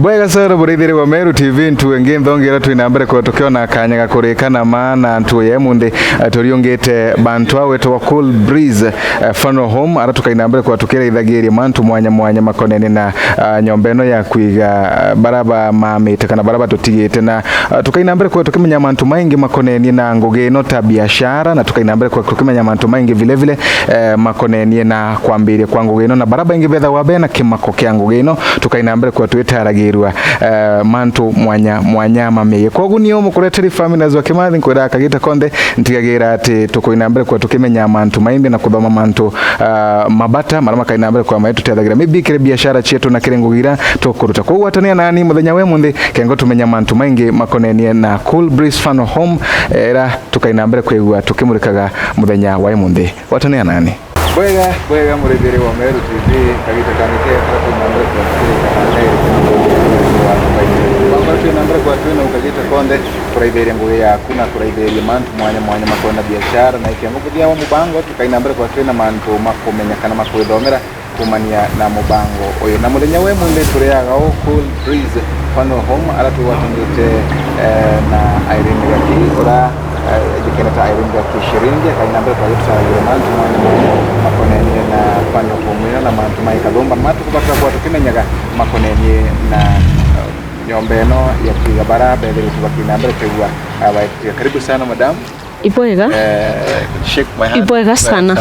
Bwega sana burithiri wa Meru TV ntuenge ndongera twinambere kwa tukio na kanyaga kurikana maana ntuye munde turiongete bantu awetu wa Cool Breeze Funeral Home ara tukainambere kwa tukira ithagiria mantu mwanya makonene na nyombeno ya kwiga baraba mamite kana baraba tutigite na tukainambere kwa tukimenya mantu maingi makonene na ngugeno ta biashara na tukainambere kwa tukimenya mantu maingi vile makonene na kwambiria kwa ngugeno na baraba ingi betha wabena kimako kya ngugeno tukainambere kwa twitaragira mantu mwanya mameye kogu niyo mukureteri Phaminus wa Kimathi nkwira akagita konde ntigagira ati tukoinambere kwa tukimenya mantu maindi na kuthoma mantu mabata marama kainambere kwa maitu tethagira maybe kire biashara chetu na kire ngugira tukuruta kwa watania nani muthenya we munthi kengo tumenya mantu maingi makonenie na Cool Breeze Funeral Home era tukainambere kwigua tukimurikaga muthenya wa munthi watania nani bwega murithiri wa Meru TV kagita kanike tukainambere kwa nambara kwa tuina ukagita konde kuraiberia ngugi yaku na kuraiberia mantu mwanya makona biashara na ikiango kudia wa mubango tukainambara kwa tuina mantu makumenya kana makwithomera kumania na mubango oyo na muthenya we munde turiaga o Cool Breeze Funeral Home ala tuwatungite na Irene Gaki ora dikena ta Irene Gaki shiringi kainambara kwa tusagira mantu mwanya makonenie na Funeral Home na mantu maikadhomba matu kubaka kwa tukimenyaga makonenie na nyombeno ya kwiga baraba ile tubakinambere tegwa abaye karibu sana madam Ibwega shake my hand Ibwega sana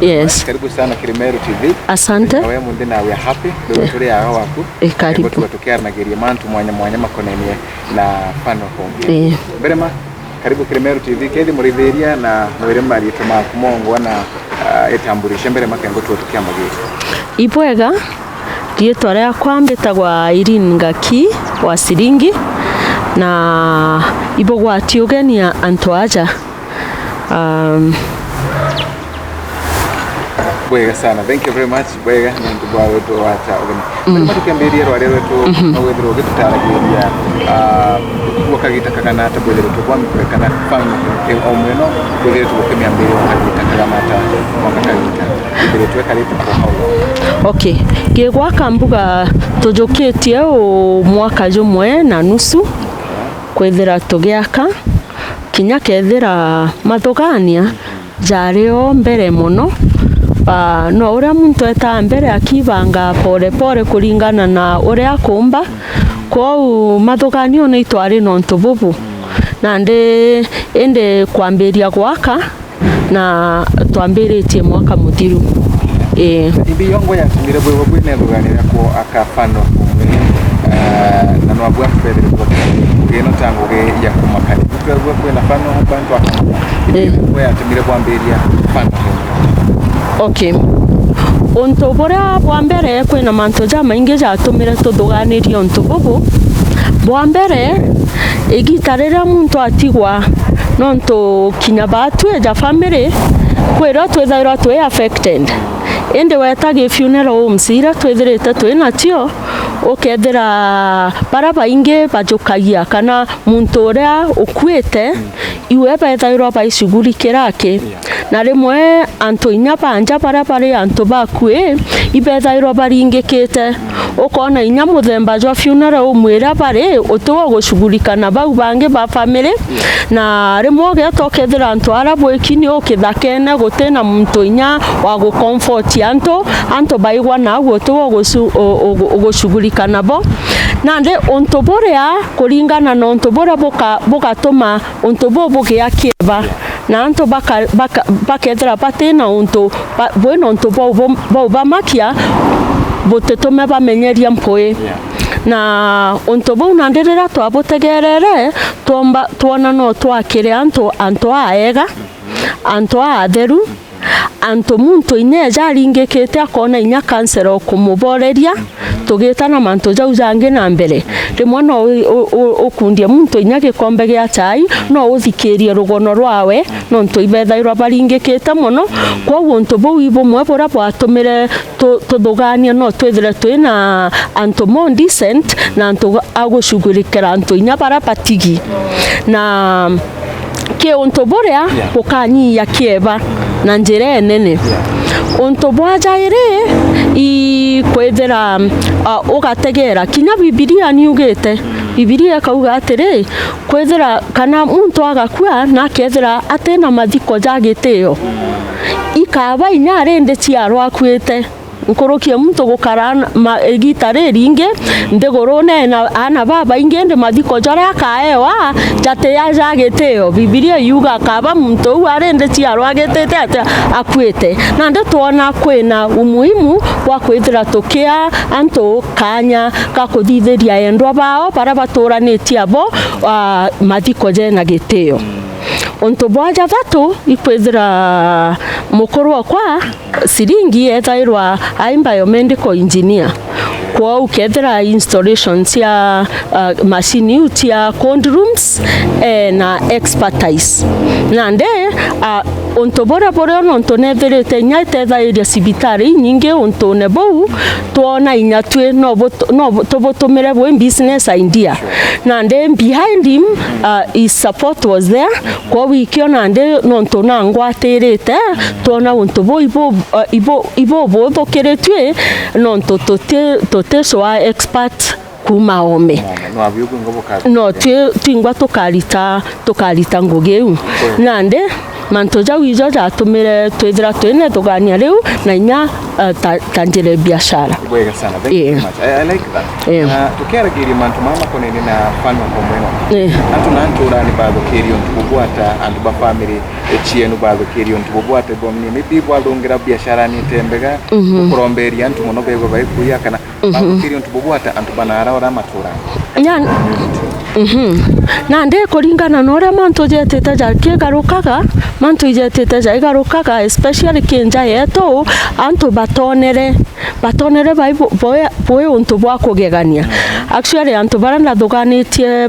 yes karibu sana Meru TV asante wewe munde na we happy ndio turi yaho waku karibu tukatokea na geria mantu mwanya makonenie na Funeral Home berema karibu Meru TV kedi muritheria na mwere mari tuma kumongwa na etamburisha mbere makengo tukatokea magiri Ibwega Rietwa rĩakwa mbĩtagwa Irene Gaki wa Siringi na ibogwati ugenia antu aja bwega sana thank you very much bwega ndu bwa wetu wacha ugeni mtu kiambiria rware wetu awethero gitutaragiria wakagita kagana tabwele wetu kwa mkwekana fano ke omweno bwele wetu kemiambiria wakagita kagana ata wakagita bwele wetu kalita kwa haulo okay gegwa kambuga tujukitie o mwaka jumwe na nusu kwethera tugiaka kinya kethera mathogania jario mbere muno no uria muntu eta mbere akibanga pole kuringana na uria kumba kwa mathuganio ni itwari no ntububu na ende kwambiria gwaka na twambiritie mwaka muthiru ibi yongo ya tumire bwe bwine thuganira ko akafano na no abwa mbere ko geno tango ge ya kumakani kwa kwena fano bantu ibi ya tumire kwambiria fano okay ontobora bwa mbere kwena manto jama inge jatumire tuthuganirie ontububu bwa mbere igitarira muntu atigwa nonto kinya batu ya family kwera twethaira twe affected ende wetagi funeral homes ira twethirite twina tio ukethira baraba inge bajukagia kana muntu uria ukuite iwe bethairwa baicugurikirake na rimwe antu inya banja barabari antu bakue ibethairwa baringikite ukona inya muthemba jwa funeral umwira bari utuwa gucugurikana bau bange ba family na rimwe getokethira antu arabwe kini ukithakene gutena muntu inya wa gu comfort anto baigwa na utuwa gucugurikana bo nande ontoborea kuringana na ontobora bogatuma ontobo bugiakieba na anto bakethera batena onto bueno ontobo bo bamakia botetume bamenyeria mpoi na ontobo nanderera twabotegerere tuona no twakire anto aega anto atheru anto muntu ineja aringikite akona inya kansero kumuboreria tugitana manto jau jange na mbere rimwe no ukundie muntu inya gikombe gia chai no uthikirie rugono rwawe no ntu ibethairwa baringikite muno kwa wonto bo ibo mwe bora bwatumire tuthugania no twethire twina anto more decent na anto agucugurikira anto inya bara patigi na ke ontoborea ukanyi ya kieba na njire nene unto bwajaire I kwethera ugategera kinya Bibilia niugite Bibilia kauga atiri kwethera kana muntu agakua na kethera atena mathiko jagiteo ikaba inya rende ciarwa akuite nkorokia muntu gukara gitare ringe ndegorone na ana baba ingende mathiko jara kaewa jate ya jagiteo Bibilia yuga kaba muntu arende ciarwa gitete ate akuite na nde tuona kwina umuhimu wa kwithira tukia antu kanya ka kuthithiria endwa bao para baturanitie abo mathiko jena giteo unto bwaja thatu ikwithira mukuru wakwa siringi ethairwa biomedical engineer kwa ukethira installations ya machine utia cold rooms na expertise na nde unto bora unto netherete nyaitethairia cibitari nyingi unto nebou tuona inyatwe no tobotumire bo business idea na nde behind him his support was there kwa wikio na nde nonto na ngwatirite tuona unto bo ibo bo thokiretwe nonto tote so expert kuma ome no twingwa tukarita ngugeu nande manto ja wijo ja tumire twithira twene tugania riu na inya tanjire biashara wega sana thank you so much I like that tukera kiri manto mama konene na fano komweno antu nantura ni bado kiri on kubwata antu ba family echienu bado kiri on kubwata bomni maybe bwadongira biashara ni tembega kuromberia antu mono bego baikuya kana bado kiri on kubwata antu banara ora matura nyan na nde kuringana na uria mantu jetete jakie garukaga mantu ijetete jaigarukaga especially kinja yetu antu batonere boe untu bwa kugegania actually antu baranda thuganitie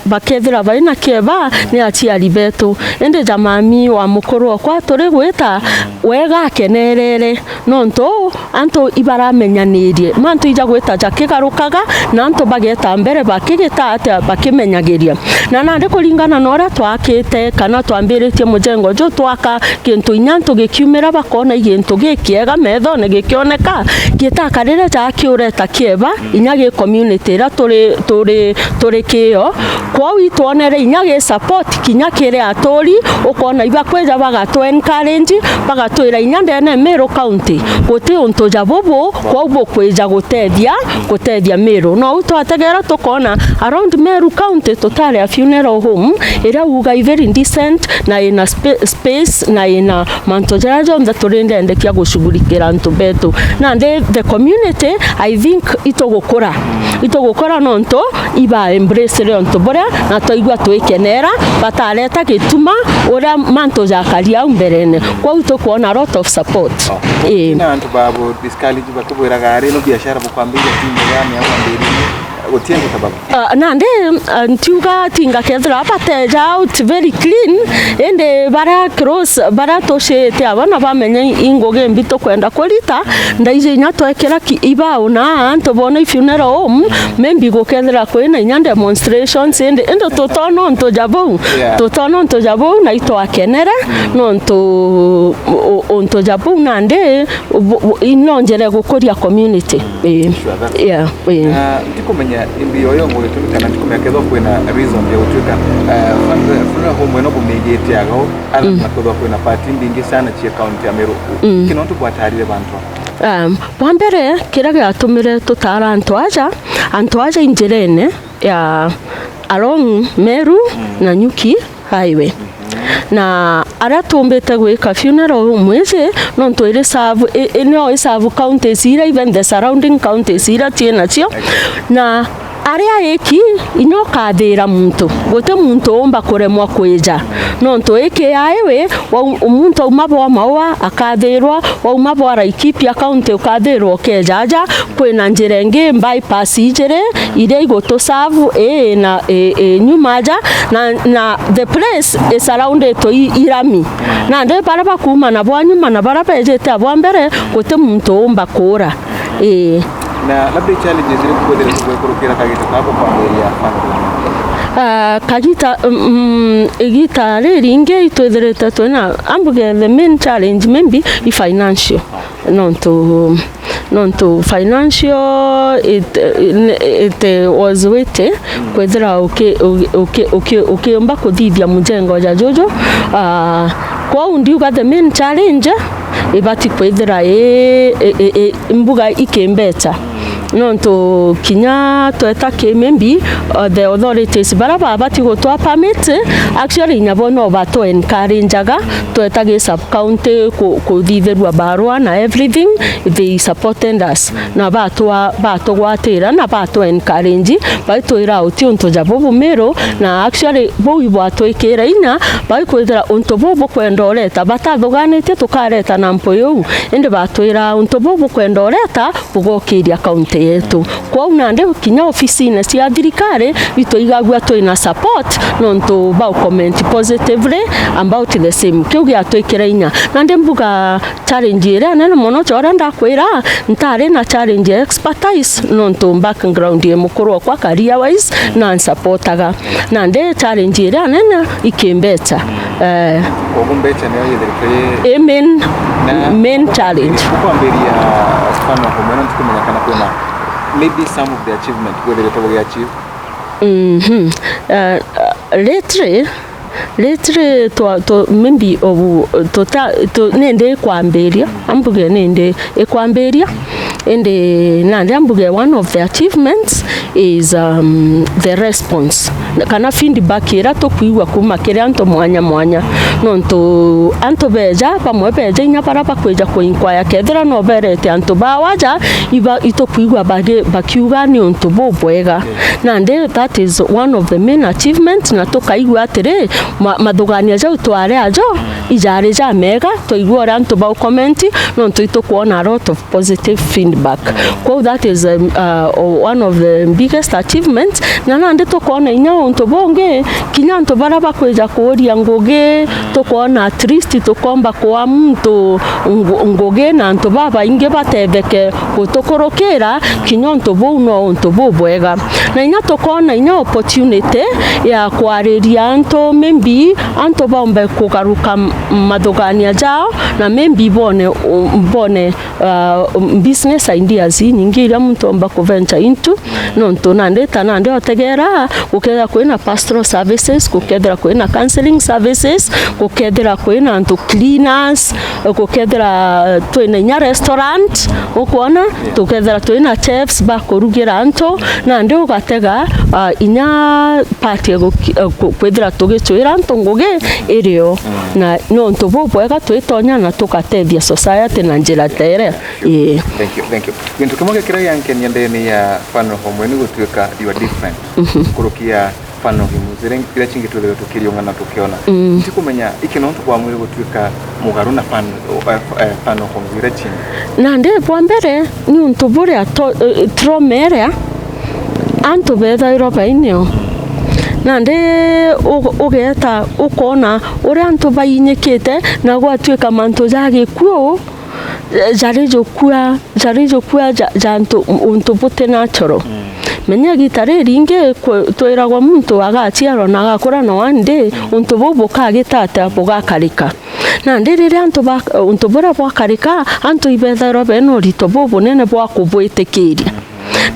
bakethira baina kieba ni aciari betu ende jamami wa mukuru kwa turi gwita wega kenerere nonto antu ibaramenyanirie mantu ija gwita jakigarukaga na antu bageta mbere bakigita ate bakimenyagiria na nande kuringana na uria twakite kana twambiritie mujengo jo twaka kintu inyantu gikiumira bakona igintu gikiega metho ne gikioneka gitakarire ja kiureta kieba inyage community ra turi kio kwa witwonere inyage support kinya kire aturi ukona iba kweja bagatwe encourage bagatwira inyande ne Meru county guti untu jabobo kwa ubo kweja gutethia Meru no utwategera tukona around Meru county totally a funeral home ira uga very decent na ina space na ina manto jajo nda turende kia gushughulikira antu betu na the community I think itogukora nonto iba embrace le onto bora na toigwa twekenera batareta gituma ora manto jakaria umberene kwa utokuona a lot of support na antu babo discourage bakubwira gari no biashara bukwambira timu yami au ambiri utiende sababu nande ntuga tinga kethra bateja out very clean ende bara cross bara toshete abana bamenye ingoge mbito kwenda kulita ndaije nyatwekera iba ona anto bona funeral home membi go kethra kwena nya demonstrations ende totono nto jabo na ito akenera nonto onto jabo nande inonjere gukoria community ndikumenya imbio yo ngo itumikana ndikumenya kwena reason ya utuka funa home no bumegete yago ala nakodo kwena party mbingi sana chi account ya Meru kinonto bwatarire bantu bwambere kira gatumire tutara antoaja injirene ya along Meru na Nyuki highway na ara tumbete gwika funeral mweze non to ire serve eno serve counties ira even the surrounding counties ira tiena cio na aria eki inokathira muntu gote muntu omba kuremwa kweja nonto eke aiwe umuntu umabo mawa akathirwa wa umabo ara ikipi account ukathirwa kejaja kwena njirenge bypass ijere ire igoto serve na nyumaja na the place is surrounded to irami na nde baraba kuma na bwanyuma na baraba ejete abwambere gote muntu omba kura na labda challenges zile kubodele kurukira kagita hapo kwa area kagita igita ringe itwetherete twena ambuge the main challenge maybe i financial not to financial it was wete kwethira ukiomba kuthithia mujengo ja jojo kwa undiuga the main challenge ibati kwethira mbuga ikembeta nonto kinya tweta kemembi the authorities baraba bati gotwa permit actually nyabono bato encourageaga tweta ge sub county kuthitherwa barua na everything they supported us na bato gwatira na bato encourage baito ira utionto jabo mero na actually bo ibato ikera ina baikoithira unto bobo kwendoreta batathuganite tukareta na mpoyo ende bato ira unto bobo kwendoreta bugokiria county yetu kwa unande kinya ofisine cia thirikari bito igagwa twina support nonto ba comment positively about the same kiugi atwikira inya nande mbuga challenge ira nene mono chora ndakwira ntare na challenge expertise nonto background ye mukuru kwa career wise na supportaga nande challenge ira nene ikembeta ogumbeta ne yethirikari main challenge kwambiria mfano homeno tukumenya kana kuna maybe some of the achievement whether it will achieve lately to maybe to nende kwamberia ambuge nende ekwamberia ende nande ambuge one of the achievements is the response kana feedback ira to kuigwa kuma kire anto mwanya nonto anto beja pamwe beja inya baraba kweja kuinkwaya kethira no berete anto bawaja iba ito kuigwa bakiuga ni onto bobwega nande that is one of the main achievements na to kaigwa atire mathugania jau tware ajo ijare ja mega to igwa anto ba comment nonto ito kuona a lot of positive feedback so that is one of the biggest achievements na nande to kuona inya onto bonge kinya onto baraba kweja kuoria ngoge to kuona at least to komba kwa mtu ngoge na onto baba inge batetheke gutokorokera kinya onto bono onto bobwega na inya to kuona inya opportunity ya kwariria anto maybe anto bombe kugaruka mathugania jao na maybe bone business ideas nyingi ira mtu omba ku venture into nonto nande tanande otegera ukethira kwina pastoral services kukethira kwina counseling services kukethira kwina anto cleaners kukethira twina nya restaurant ukona tukethira twina chefs bakurugira anto nande ugatega inya party kwethira tugicwira anto nguge irio na nonto bobwega twitonya na tukatethia society na njira tere thank you kintu kimoge kira yanke nyendeni ya Phaminus homwe ni gutwika you are different kurukia Phaminus zire kira chingi twele tukiriongana tukiona tikumenya ikinonto kwa mwiri gutwika mugaru na Phaminus homwe zire chingi nande bwa mbere ni untu buria tromere anto betha iroba inyo nande ugeta ukona uri anto bainyekete na gwatwika manto jage kuo jarejo kwa janto unto bote natural menya gitare ringe twiragwa muntu agachiaro na agakura no one day unto bobo kagitata bugakarika na ndiri anto unto bora bwakarika anto ibetha robe no rito bobo nene bwa kubwitekiria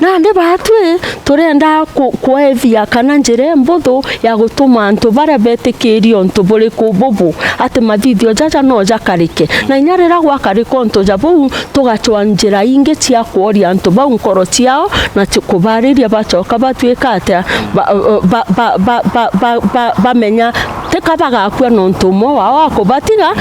na nde batwe turenda kuevia kana njire mbotho ya gutuma antu bare betikiri onto bore kubobo ate mathithio jaja no jakarike na inyarira gwakarika onto jabo tugachwa njira inge cia kuoria antu ba nkoro ciao na kubariria bachoka batwika ate bamenya tekabaga kwa nonto mo wa kubatiga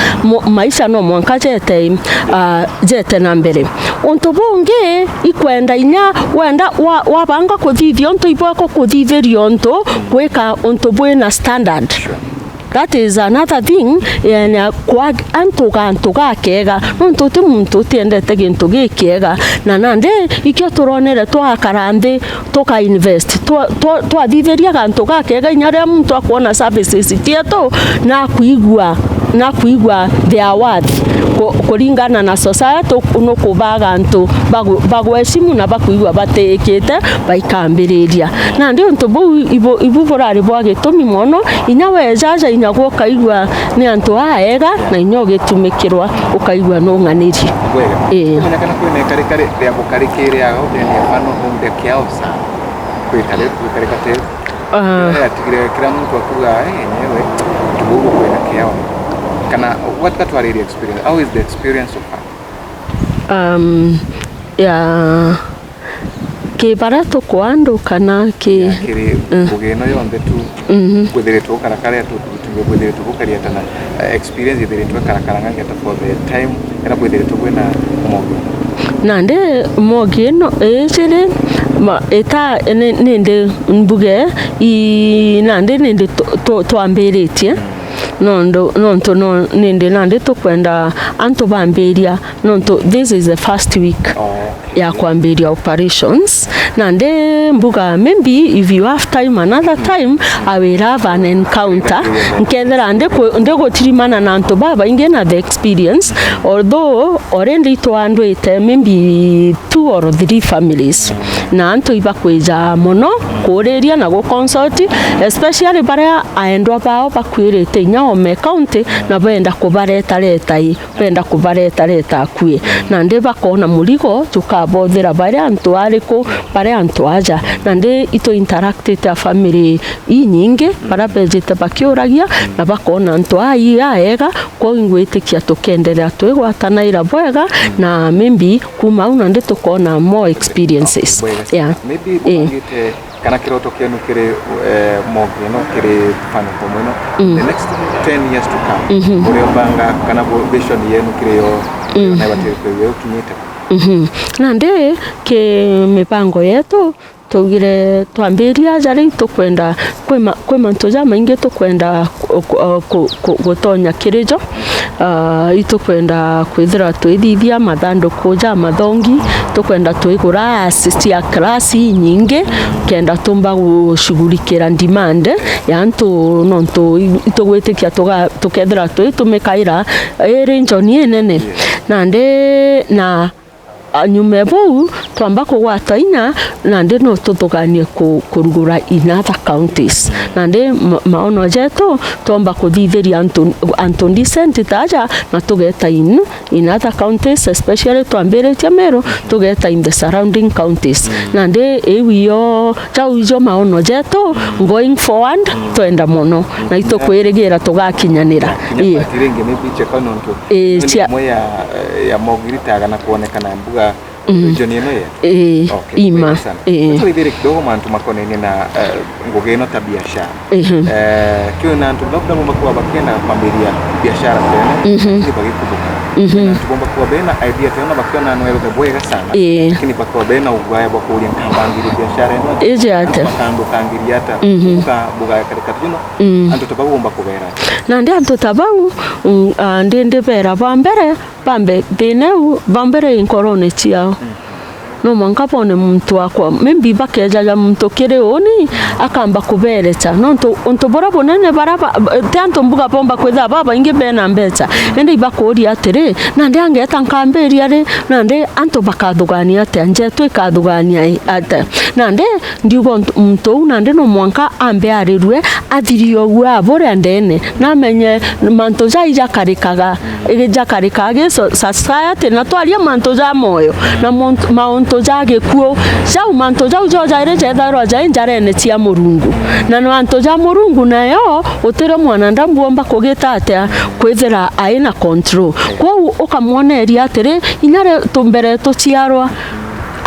maisha no mwanka jete na mbere onto bonge ikwenda inya wenda wabanga kuthithia onto iboko kuthithiria onto gwika onto bwina standard. That is another thing ya kwa antuga kega nonto te muntu tiendete gintu gikiega na nande ikyo turonere twakarande toka invest twathithiria gantu gakega inyare muntu akona services tieto na kuigua na kuigwa their worth kuringana na society no kubaga antu bagwesimu na bakuigwa batekete baikambiriria na ndio ntu bu ibu burari bwa gitumi mono inya wejaja inya gukaigwa ni antu aega na inyo gitumikirwa ukaigwa no nganiri kumenya kana kwina kare ria gukarikire ago ni fano homde kiausa kwikare kate atigire kila mtu akuga yenyewe tubugu kwina kiao kana what got your experience, how is the experience so far? Ke barato kwando kana ke kiri bugeno yonde tu kudireto karakara tu kudireto bukaria tana experience direto karakara ngata for the time era kudireto kwena mogo nande mogeno echere ma eta nende mbuge i nande nende to amberetie nonto nende nande tukwenda anto bamberia nonto this is the first week ya kwamberia operations nande mbuga maybe if you have time another time I will have an encounter nkethera nde gotirimana na anto baba ingena the experience although already to andwete maybe 2 or 3 families na anto ibakweja mono kureria na go consult especially bare aendwa bao bakwirete nyao me county na benda kubareta leta kwi na nde bakona muligo tukabothera bare anto ariko bare anto aja na nde ito interacted a family inyinge bara bejete bakiuragia na bakona anto ai aega ko ingwete kia tukendelea twegwatana ira bwega na maybe kuma una nde tukona more experiences maybe kana kiroto kienu kire mogeno kire fano komeno the next 10 years to come ore banga kana vision yenu kire yo na batiri kwe kinyita nande ke mipango yetu tugire twambiria jari tukwenda kwe mantoja maingi tukwenda gutonya kirijo itukwenda kwithira twithithia mathando kuja mathongi tukwenda twigura assist ya class nyingi kenda tumba gushughulikira demand ya antu nonto itugwitikia tukethira tumikaira range ni nene nande na nyume bou twamba kugwata inya nande no tuthuganie kurugura in other counties nande maono jeto twamba kuthitheria anto decent taja na tugeta in other counties especially twambiretia Meru tugeta in the surrounding counties nande ewiyo taujo maono jeto going forward twenda mono na itokwirigira tugakinyanira tirenge mebiche kanonto ya mogiritaga na kuonekana mbuga joni eno ima sasa hivi kidogo mantu makonene na ngogeno ta biashara kio na antu labda bomba kwa bakena familia biashara tena ni bagikubuka tubomba kwa bena idea tena bakiona no elo bwega sana lakini bakwa bena ugaya bakuri nkambangiri biashara eno eje ate bakando kangiri ata buga katika tuno antu tabagomba kubera na ndi antu tabagu ndende bera bambe beneu bambere inkorone chiao no mwanka pone mtu wako maybe bakejaja mtu kire oni akamba kuberecha no onto bora bonene baraba tanto mbuga pomba kweza baba inge bena mbecha ende ibakori atere nande angeta nkamberi are nande anto bakathugania ate nje twikathugania ate nande ndigo mtu nande no mwanka ambe arirwe athirio gwa bore ndene na menye manto jaija karikaga igejakarikage society na twaria manto ja moyo na maonto jage kuo jau manto jau joja ire jetha roja injarene cia murungu na manto ja murungu nayo utire mwana ndambuomba kugita atia kwithira aina control kwa ukamwoneria atire inyare tumbere tuciarwa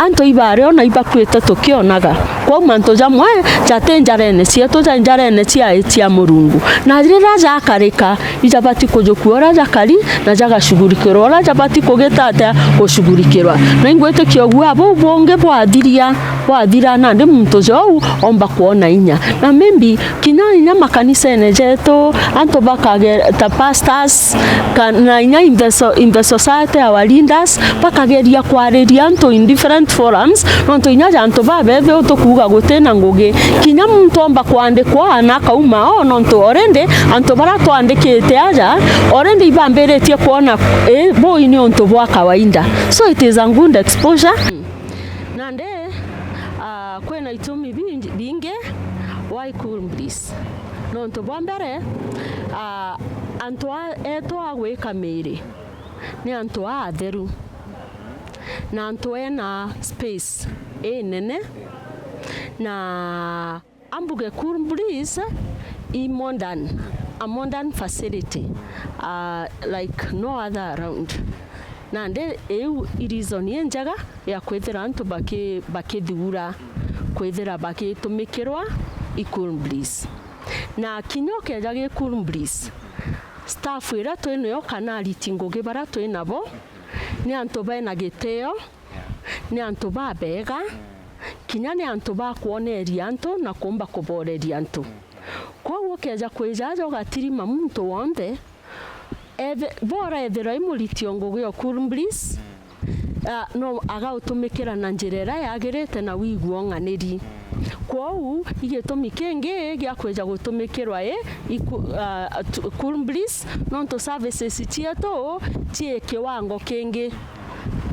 anto ibare ona ibakwete tukionaga kwa manto jamwe jatenjarene cia tujanjarene cia murungu na rira jakarika ijabati kujukuora jakari na jagashugurikirwa ora jabati kugeta kushugurikirwa na ingwete kiogwa abo bonge bwathira na ndi muntu jo omba kuona inya na maybe inya makanisa enejeto anto bakage ta pastors kana inya in the society our leaders bakageria kwareria anto in different forums nonto inya janto babethe utukuga kuga gutena ngugi kinya muntu omba kwandikwa na kauma nontu already antu bara twandikite aja already ibambiretie kuona boy ni untu bwa kawaida, so it is a good exposure. Nande kwena itumi binge why cool bliss nontu bwa mbere antu eto agwika miri ni antu atheru na antu ena space nene na ambuge cool bliss a modern facility like no other around. Nande reason yenjaga ya kwethera antu bakithura kwethera bakitumikirwa cool bliss na kinyoke jage cool bliss staff ira twino kana ritingugi bara twinabo ni antu bena giteo ni antu babega kinya ni antu bakuoneria antu na kumba kuboreria antu kwa keja kwejaja gatirima muntu wonde bora ethera imuritio ngugi o cool bliss no agautumikira na njirera yagirite na wiguo ng'aniri kwou igitumi kingi gia kweja gutumikirwa cool bliss nonto services chieto tie kiwango kingi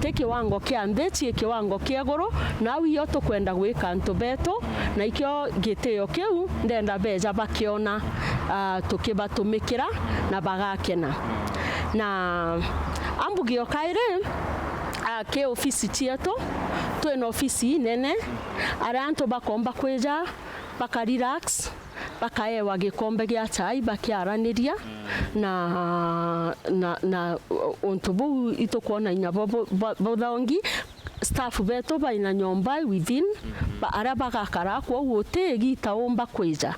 te kiwango kia nthi tie kiwango kia goro na wiyo tukwenda gwika antu beto na ikio giteo kiu ndenda beja bakiona tukibatumikira na bagakena na ambugio kaire ke ofisi chieto twena ofisi nene aranto bakomba kweja bakarelax bakaewa gikombe gia chai bakiaraniria na ontobu itokuona inyabo bodongi staff beto baina nyomba within ara bagakara kwa wote gitaomba kweja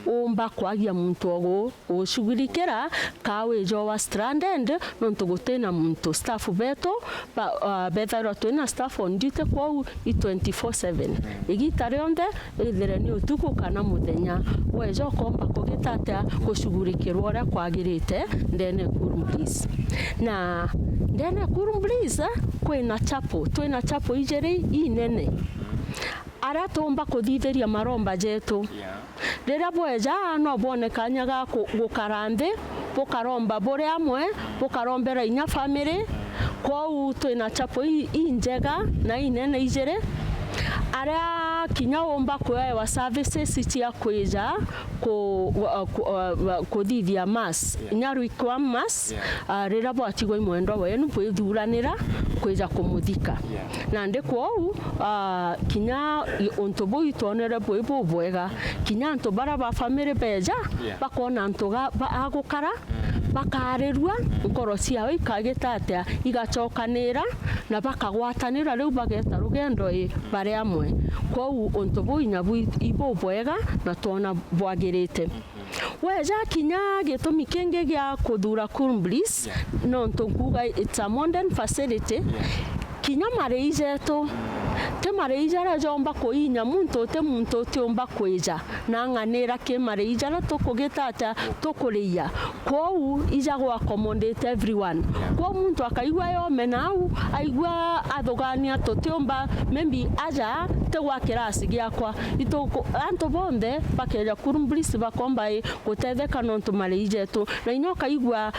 omba kwagia muntu ogo oshugulikera kawe jowa stranded nonto gutena muntu staff beto betha twina staff on duty kwa 24/7 igitare onde ithire ni utuku kana muthenya wejo komba kugitata gushugulikirwa ora kwagirite ndene cool bliss na ndene cool bliss kwina chapo twina chapo ijere inene ara tomba kuthitheria maromba jetu rira bweja no bone kanya ga gukarande bukaromba buri amwe bukarombera inya family kwa twina chapo injega na inene ijere ara kinya omba kwa services cia kweja kuthithia mass nyaru kwa mass rira bwatigwa imwendo wenu bwithuranira kweja kumuthika na ndikwo kinya ontobo itonere bwega kinya anto bara ba family beja bakona anto agukara bakarerwa ngoro ciao ikagitatea igacokanira na bakagwatanira riu bageta rugendo bare amwe kwa ontobo inyabu ibo bwega na tona bwagirite weja kinya gitumi kingi gia kuthura cool bliss no ntonkuga it's a modern facility kinya mareije to te mareija ra jomba kuinya muntu tiomba kweja na ng'anira ke mareija ra tukugitata tukuria kwou ija gwa accommodate everyone kwa muntu akaigwa yome nau aigwa athogania tutiomba maybe aja te gwa kirasi giakwa itoko anto bonde bakeja cool bliss bakomba gutetheka nontu mareija tu na inyoka igwa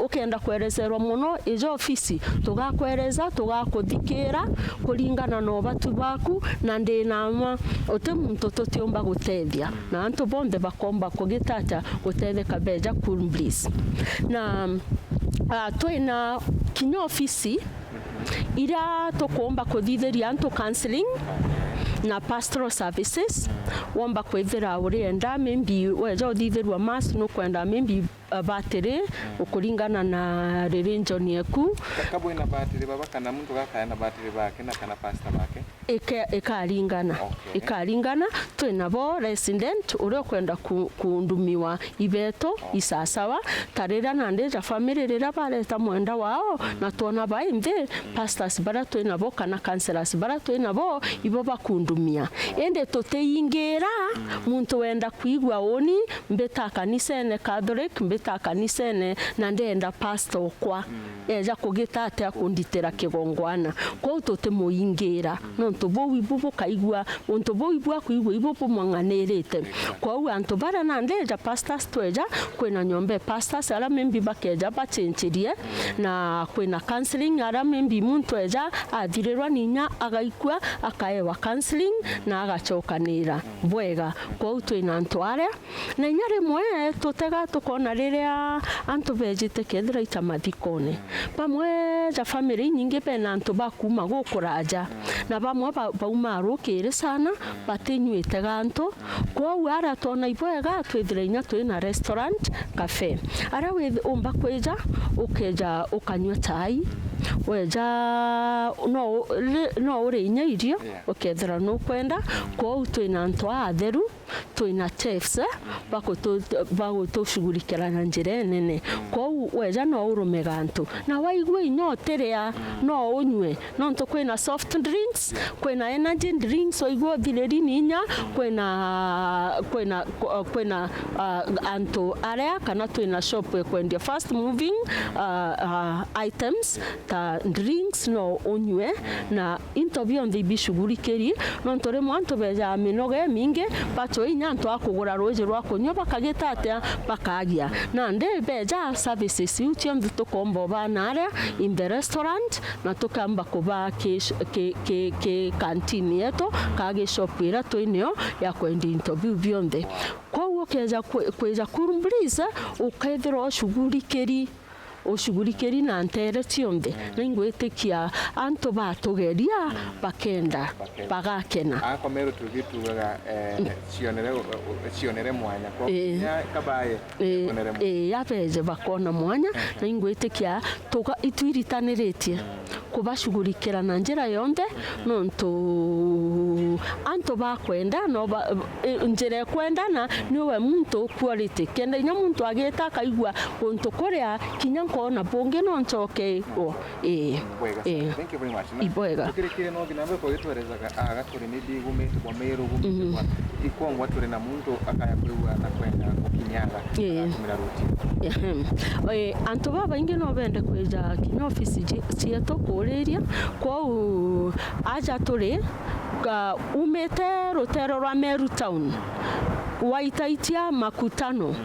ukenda kwerecerwa muno ijo ofisi tugakwereza tugakuthikira kuringana no batu baku na ndinama ote muntu tutiomba gutethia na antu bonde bakomba kugitata gutetheka beja cool bliss na twina kinya ofisi ira tukomba kuthitheria antu counseling na pastoral services womba kwethira urienda maybe weja uthitherwa mass no kwenda maybe battery ukuringana na religion yaku kabo ina battery baba kana muntu gaka na battery bake na kana pastor bake ikaringana twina bo resident uri kwenda kundumiwa ibeto isasawa tarira na ndeja family rira bareta mwenda wao na tuona bainde pastors bara twina bo kana counselors bara twina bo ibo bakundumia ende tuteingira muntu wenda kuigwa oni mbeta kanisa ne Catholic mbeta kanisa ne na ndenda pastor kwa eja kugita atia kunditira kigongwana kwa tutimuingira no ntubu ibu bukaigwa ntubu ibu akuigwa ibu bumwanganirite kwa antu bara nandeja pastors tweja kwina nyombe pastors ara membi bakeja bachenchirie na kwina counseling ara membi muntu eja athirirwa ninya agaikwa akaewa counseling na agachokanira bwega kwa twina antu aria na inyare mwe tutega tukona riria antu bejite kethira itamathikone pamwe ja family nyingi bena antu bakuma gukuraja na bamwe bauma rukire sana batinyuite gantu kwa ara tona ibwega twithire inya twina restaurant cafe ara we umba kweja ukeja ukanywa chai weja no uri inya irio ukethira no kwenda kwa twina antu atheru twina chefs bagutushughulikira na njira nene kwa weja no urume gantu na waigwe inyoterea no unywe no nto kwina soft drinks kwina energy drinks oigwo thirerini inya kwina antu area kana twina shop kwendia fast moving items ta drinks no unywe na interview on the bishughulikiri no ntore mwanto beja minoge mingi bacho inya nto akugura roje rwa kunywa bakageta atia bakagia na nde beja services uchi mtu kombo banare in the restaurant na tukamba kuba ke canteen yeto kage shop ira twinio ya kwenda interview bionde kwa ukeja kweja kurumbriza ukethira ushughulikeri na ntere tionde ningwitikia antu batugeria bakenda bagakena akomero tugitugaga cionere mwanya kwa kabaye yabeje bakona mwanya ningwitikia tuga itwiritaniritie kubashughulikira na njira yonde nontu antu bakwenda no njira kwenda na niwe muntu quality kenda nya muntu ageta kaigwa untu korea kinya kona bonge no nchoke thank you very much ibwega tukirekire no ginambe ko yetwerezaga agatore ni bigume twameru gume ikongwa turi na muntu akaya kwiwa na kwenda kukinyanga kumira ruti antu baba ingi no bende kweja kinya office cieto kureria kwa aja turi umete rutero rwa Meru town waitaitia Makutano.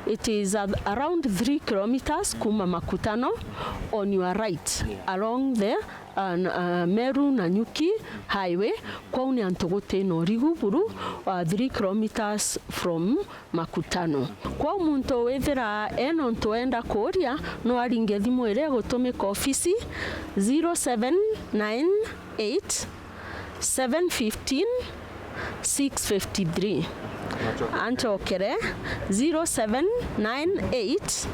It is around 3 kilometers kuma Makutano on your right along the Meru Nanyuki highway kwa uni antogote no riguburu 3 kilometers from Makutano kwa muntu wethira eno ntoenda kuria no aringe thimu ire gutumika office 0798 715 653 Antokere 0798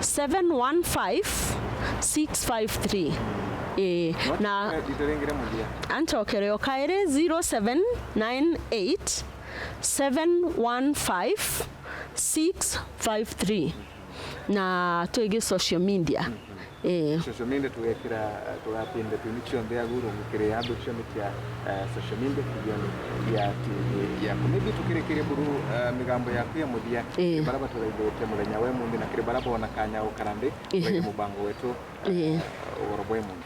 715 653 na Antokere okaire 0798 715 653 na tuige social media social media tuwekira tuwapinde tunicho ndea guru mukire ando chamikia social media kujoni ya kumebi tukirekire buru migambo ya kuya mudia baraba turaidete mulenya we mundi na kire baraba wanakanya ukarande we mubango wetu orobwe mundi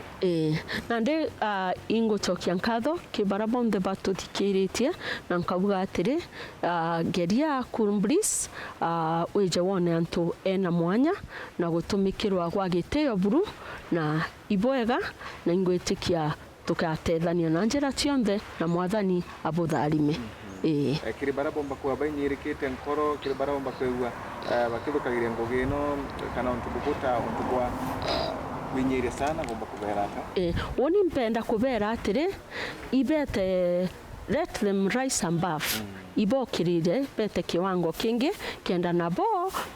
nande ingo chokia nkatho kibaraba onde bato tikiritie na nkabuga atire geria kurumbris weje wone antu ena mwanya na gutumikirwa gwa giteo buru na ibwega na ingwetikia tukatethania na njira cionde na mwathani abutharime kiri barabomba kwa bainyirikite nkoro kiri barabomba kwegwa bakibukagire ngogeno kana untubukuta untubwa winyire sana bomba kubera ata woni mpenda kubera atire ibete let them rise above ibokirire bete kiwango kingi kenda nabo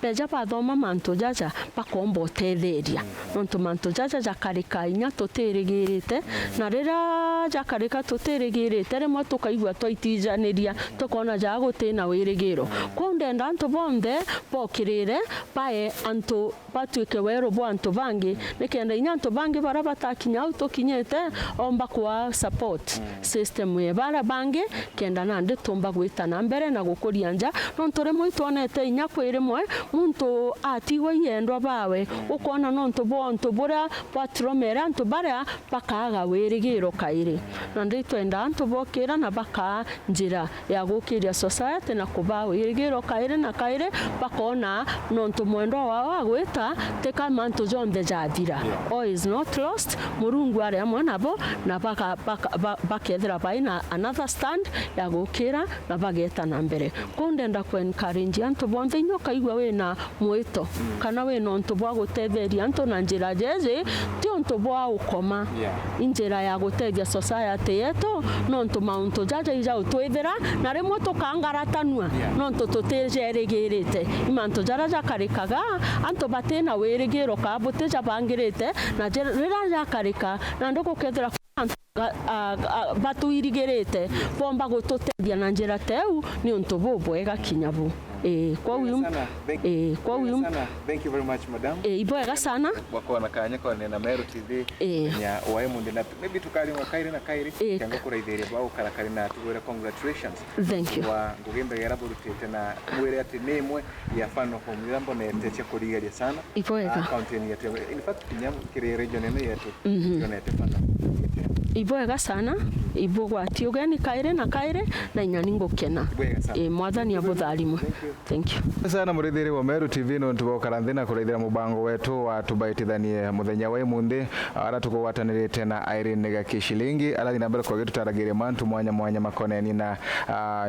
beja bathoma mantu jaja bakombo tetheria nontu mantu jaja jakarika inya tutirigirite na rira jakarika tutirigirite remwe tukaigwa twaitijaniria tukona jagutina wirigiro kundenda antu bonde bokirire bae antu batuike wero bo antu bangi nikenda inya antu bangi bara batakinya utokinyete omba kwa support system ye bara bangi kenda nande tumba gwitana na mbere na gukuria nja no ntore mwitwanete inya kwirimwe muntu atigwa yendwa bawe ukona no ntu bura patromera ntu bara bakaga wirigiro kaire na nditwenda ntu bokira na baka njira ya gukiria society na kuba wirigiro kaire na kaire bakona no ntu mwendo wa gwita teka mantu jonde jathira all is not lost murungu ari amwe nabo na bakethira baina another stand ya gukira na bageta na mbere kundenda ku encourage antu bonde inyoka igwa wena mwito kana wena ntu bwa gutetheria antu na njira jeje ti ntu bwa ukoma injira ya guteithia society yetu no ntu mauntu jaja ija utwithira na rimwe tukangaratanua no ntu tutejerigirite imantu jaraja karikaga antu batena wirigiro ka buteja bangirite na rira jakarika na ndoko kethira batu irigirite bomba gututeithia na njira teu ni untu bubwega kinyabu kwa uyu thank you very much madam ibwega sana wako na kanya kwa na Meru TV ya Waemunde na maybe tukali kaire na kaire kanga kuraithiria bwa ukarakari na tugwira congratulations thank you wa ngugimbe gera burutite na mwire ati nemwe ya fano home yambo na teche kurigaria sana ibwega content yetu in fact kinyam kire region ene yetu yonete fano ibwega sana ibugwa ti ugeni kaire na kaire na inyani ngukena mwathani abutharimu thank you sana murithiri wa Meru TV no tubokaranthina kurithira mubango wetu wa tubaitithanie muthenya wa imunde ara tukugwatanirite na Irene Gakishilingi ara thina mbere kwa gitu taragiria mantu mwanya makoneni na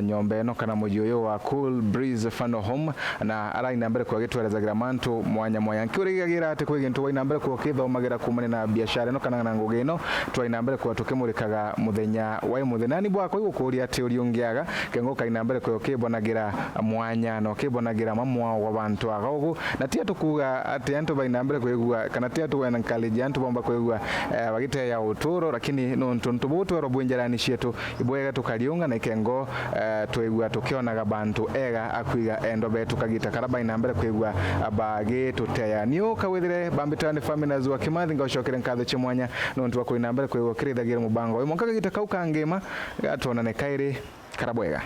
nyombe eno kana muji uyu wa Cool Breeze Funeral Home na ara thina mbere kwa gitu erezagira mantu mwanya nkurigagira ati kwa gintu wa thina mbere kwa kithomagira kumane na biashara eno kana na ngugi eno twa thina mbere kwa tukimurikaga muthenya wa imunde nani bwako igukuria ati uriungiaga kengo kaina mbere kwa kibonagira mwanya no kibonagira mamwa wa bantu agogo na tia tukuga ati antu baina mbere kwegua kana tia tu wena college antu bomba kwegua bagite ya uturo lakini no ntu butu robwenjerani cietu ibwega tukaliunga na ikengo twegua tukionaga bantu ega akwiga endo betu kagita karaba ina mbere kwegua abage tuteya niyo kawethire bambitani Phaminus wa Kimathi ngocokere nkatho chimwanya no ntu kwa ina mbere kwegua kirithagira mubango imo kagita kaukangema gatona ne kaire karabwega